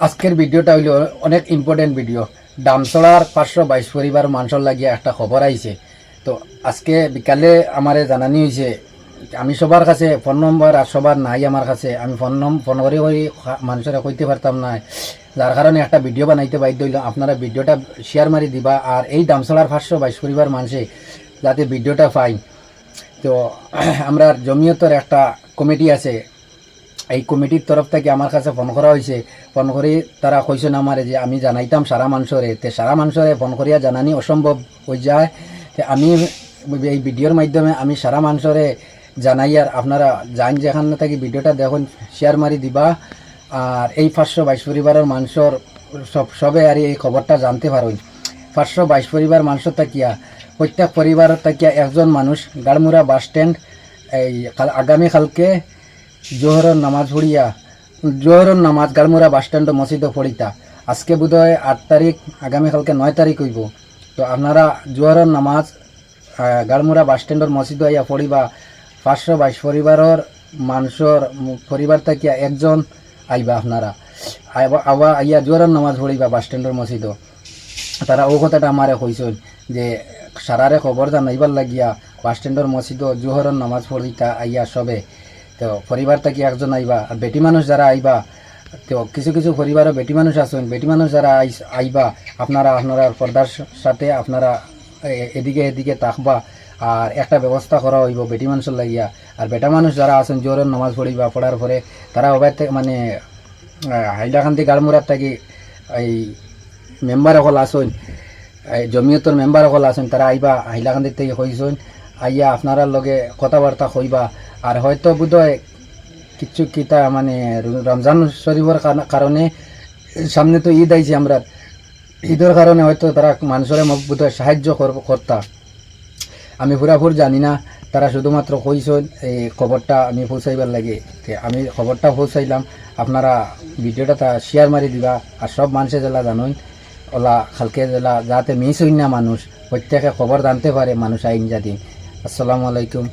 আজকের ভিডিওটা হইল অনেক ইম্পর্টেন্ট ভিডিও। ডামছড়ার 522 পরিবার মানুষের লাগিয়ে একটা খবর আইছে। তো আজকে বিকালে আমারে জানানি হয়েছে। আমি সবার কাছে ফোন নম্বর আর সবার নাই আমার কাছে, আমি ফোন করে মানুষেরা কইতে পারতাম না, যার কারণে একটা ভিডিও বানাইতে বাধ্য হইল। আপনারা ভিডিওটা শেয়ার মারি দিবা আর এই ডামছড়ার 522 পরিবার মানুষে যাতে ভিডিওটা পাই। তো আমরা জমিয়তের একটা কমিটি আছে, এই কমিটির তরফ থেকে আমার কাছে ফোন করা হয়েছে। ফোন করে তারা কইছেন আমারে যে আমি জানাইতাম সারা মানুষরে, তে সারা মানুষরে ফোন করিয়া জানানি অসম্ভব হয়ে যায়। তে আমি এই ভিডিওর মাধ্যমে আমি সারা মানুষরে জানাই, আর আপনারা যান যেখানে থাকি ভিডিওটা দেখুন, শেয়ার মারি দিবা। আর এই 522 পরিবারের মানুষের সবে আর এই খবরটা জানতে পারোই। 522 পরিবার মানুষের তাকিয়া প্রত্যেক পরিবারের তাকিয়া একজন মানুষ গাড়মুড়া বাস স্ট্যান্ড এই আগামীকালকে জোহরের নামাজ পড়িয়া জোহরের নামাজ গাড়মুড়া বাস স্ট্যান্ড মসজিদে পড়িতা। আজকে বোধহয় 8 তারিখ, আগামীকালকে 9 তারিখ হইব। তো আপনারা জোহরের নামাজ গাড়মুড়া বাস স্ট্যান্ডের মসজিদে আইয়া পড়িবা। 522 পরিবারের মানুষের পরিবার থেকে একজন আইবা, আপনারা আবা আইয়া জোহরের নামাজ পড়িবা বাস স্ট্যান্ডের মসজিদে। তারা ও কথাটা আমারে কইছেন যে সারারে খবর জানাইবার লাগিয়া বাস স্ট্যান্ডের মসজিদে জোহরের নামাজ পড়িতা আইয়া সবে। তো পরিবার থেকে একজন আইবা। আর বেটি মানুষ যারা আইবা, তো কিছু কিছু পরিবারও বেটি মানুষ আছেন, বেটি মানুষ যারা আইবা আপনারা পর্দার সাথে আপনারা এদিকে তাকবা। আর একটা ব্যবস্থা করা হইব বেটি মানুষের লাগিয়া। আর বেটা মানুষ যারা আছেন জোরের নামাজ পড়িবা, পড়ার পরে তারা ওবার থেকে মানে হাইলাকান্দি গাড়মুড়ার থাকি এই মেম্বার সকল আসেন, জমিয়তর মেম্বার সকল আছেন, তারা আইবা হাইলাকান্দির থেকে কইছেন আইয়া আপনারা লগে কথাবার্তা কইবা। আর হয়তো বোধহয় কিছু কিতা মানে রমজান শরীফের কারণে সামনে তো ঈদ আইছে, আমরা ঈদের কারণে হয়তো তারা মানুষের বোধহয় সাহায্য করতা। আমি পুরাপুর জানি না, তারা শুধুমাত্র কইছেন এই খবরটা আমি পৌঁছাইবার লাগে। আমি খবরটা পৌঁছাইলাম, আপনারা ভিডিওটা তা শেয়ার মারি দিবা। আর সব মানুষের জেলা জানুন ওলা খালকে জেলা যাতে মিস হইন না, মানুষ প্রত্যেকে খবর জানতে পারে, মানুষ আইন জাতি। আসসালামু আলাইকুম।